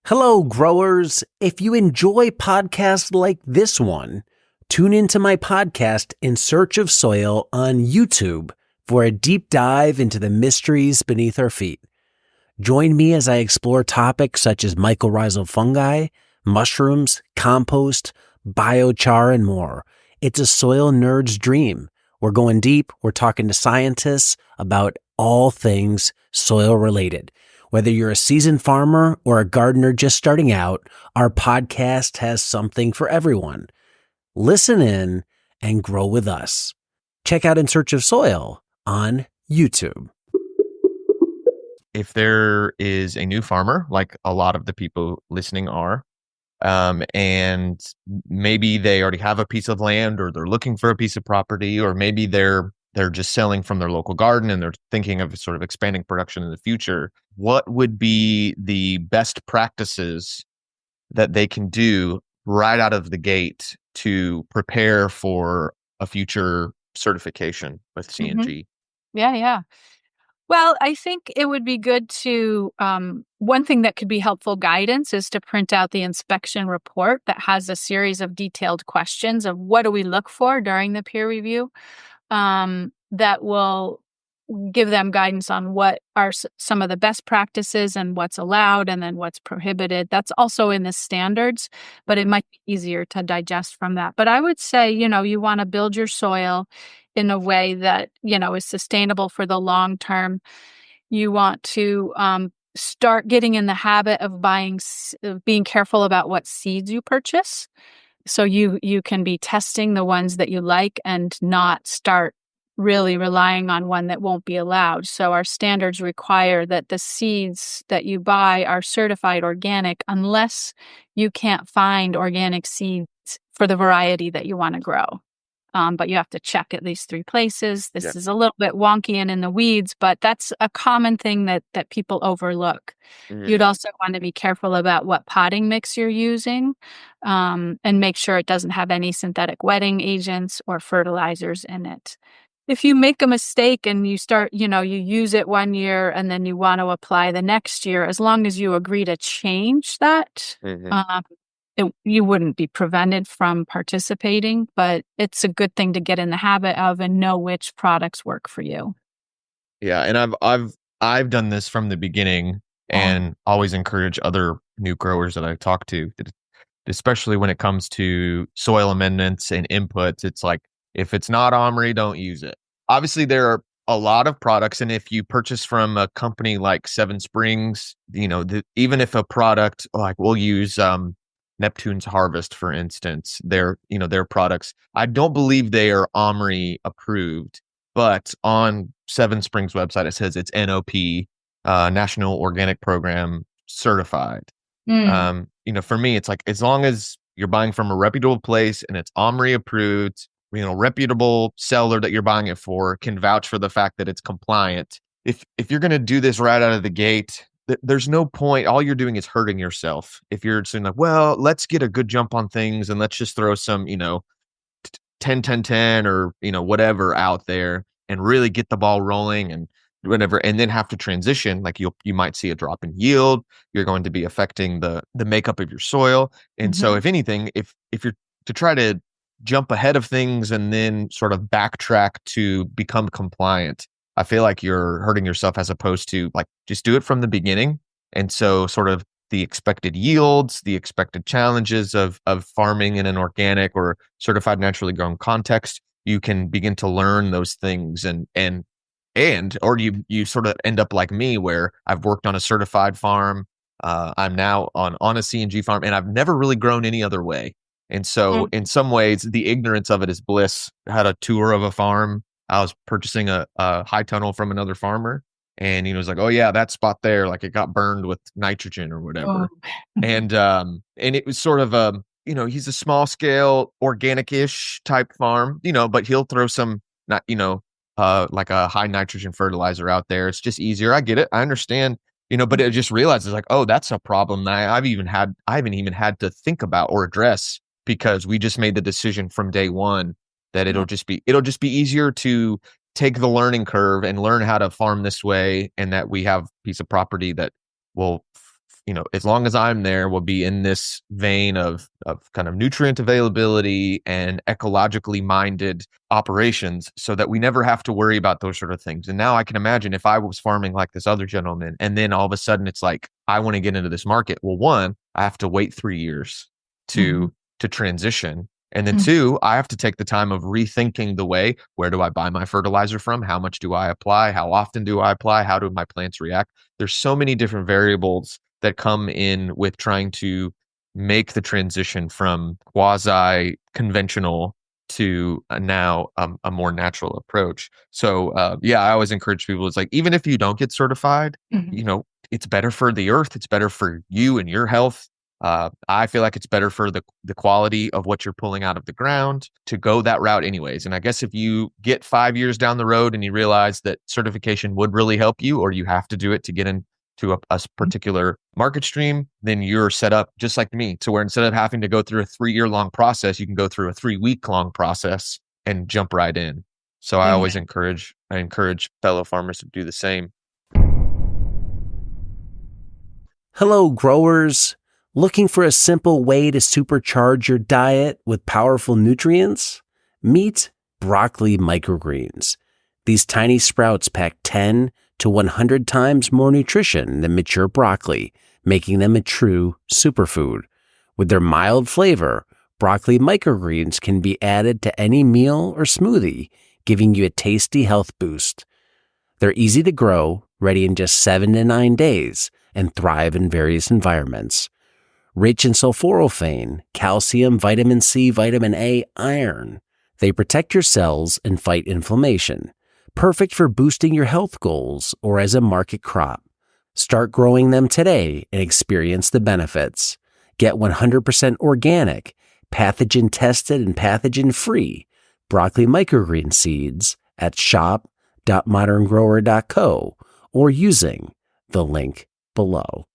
Hello, growers. If you enjoy podcasts like this one, tune into my podcast In Search of Soil on YouTube for a deep dive into the mysteries beneath our feet. Join me as I explore topics such as mycorrhizal fungi, mushrooms, compost, biochar, and more. It's a soil nerd's dream. We're going deep. We're talking to scientists about all things soil related. Whether you're a seasoned farmer or a gardener just starting out, our podcast has something for everyone. Listen in and grow with us. Check out In Search of Soil on YouTube. If there is a new farmer, like a lot of the people listening are, and maybe they already have a piece of land, or they're looking for a piece of property, or maybe they're just selling from their local garden and they're thinking of sort of expanding production in the future, what would be the best practices that they can do right out of the gate to prepare for a future certification with CNG? Yeah. Well, I think it would be good to, one thing that could be helpful guidance is to print out the inspection report that has a series of detailed questions of what do we look for during the peer review, that will give them guidance on what are some of the best practices and what's allowed and then what's prohibited. That's also in the standards, but it might be easier to digest from that. But I would say, you want to build your soil in a way that, is sustainable for the long term. You want to start getting in the habit of being careful about what seeds you purchase. So you can be testing the ones that you like and not start really relying on one that won't be allowed. So our standards require that the seeds that you buy are certified organic unless you can't find organic seeds for the variety that you want to grow. But you have to check at least 3 places. This is a little bit wonky and in the weeds, but that's a common thing that people overlook. You'd also want to be careful about what potting mix you're using, and make sure it doesn't have any synthetic wetting agents or fertilizers in it. If you make a mistake and you start, you use it one year and then you want to apply the next year, as long as you agree to change that, you wouldn't be prevented from participating, but it's a good thing to get in the habit of and know which products work for you. Yeah, and I've done this from the beginning and always encourage other new growers that I talk to, especially when it comes to soil amendments and inputs. It's like, if it's not OMRI, don't use it. Obviously, there are a lot of products, and if you purchase from a company like Seven Springs, even if a product, like we'll use Neptune's Harvest, for instance, their products, I don't believe they are OMRI approved, but on Seven Springs website, it says it's NOP, National Organic Program certified. For me, it's like, as long as you're buying from a reputable place and it's OMRI approved, reputable seller that you're buying it for can vouch for the fact that it's compliant. If you're going to do this right out of the gate, there's no point. All you're doing is hurting yourself. If you're saying like, well, let's get a good jump on things and let's just throw some, 10 or, whatever out there and really get the ball rolling and whatever, and then have to transition, like you might see a drop in yield. You're going to be affecting the makeup of your soil. And so if anything, if you're to try to jump ahead of things and then sort of backtrack to become compliant, I feel like you're hurting yourself, as opposed to like, just do it from the beginning. And so sort of the expected yields, the expected challenges of farming in an organic or certified naturally grown context, you can begin to learn those things or you sort of end up like me, where I've worked on a certified farm. I'm now on a CNG farm, and I've never really grown any other way. And so in some ways, the ignorance of it is bliss. I had a tour of a farm. I was purchasing a high tunnel from another farmer, and he was like, "Oh yeah, that spot there, like it got burned with nitrogen or whatever." And it was sort of he's a small scale organic-ish type farm, but he'll throw some, not like a high nitrogen fertilizer out there. It's just easier. I get it. I understand. But it just realizes like, oh, that's a problem that I haven't even had to think about or address, because we just made the decision from day one that it'll just be easier to take the learning curve and learn how to farm this way, and that we have a piece of property that will as long as I'm there, will be in this vein of kind of nutrient availability and ecologically minded operations, so that we never have to worry about those sort of things. And now I can imagine if I was farming like this other gentleman, and then all of a sudden it's like, I want to get into this market. Well, one, I have to wait 3 years to transition. And then two, I have to take the time of rethinking the way, where do I buy my fertilizer from? How much do I apply? How often do I apply? How do my plants react? There's so many different variables that come in with trying to make the transition from quasi conventional to now a more natural approach. So I always encourage people, it's like, even if you don't get certified, it's better for the earth. It's better for you and your health. I feel like it's better for the quality of what you're pulling out of the ground to go that route anyways. And I guess if you get 5 years down the road and you realize that certification would really help you, or you have to do it to get into a particular market stream, then you're set up just like me, to where instead of having to go through a 3-year long process, you can go through a 3-week long process and jump right in. So I always encourage fellow farmers to do the same. Hello, growers. Looking for a simple way to supercharge your diet with powerful nutrients? Meet broccoli microgreens. These tiny sprouts pack 10 to 100 times more nutrition than mature broccoli, making them a true superfood. With their mild flavor, broccoli microgreens can be added to any meal or smoothie, giving you a tasty health boost. They're easy to grow, ready in just 7 to 9 days, and thrive in various environments. Rich in sulforaphane, calcium, vitamin C, vitamin A, iron. They protect your cells and fight inflammation. Perfect for boosting your health goals or as a market crop. Start growing them today and experience the benefits. Get 100% organic, pathogen-tested and pathogen-free broccoli microgreen seeds at shop.moderngrower.co or using the link below.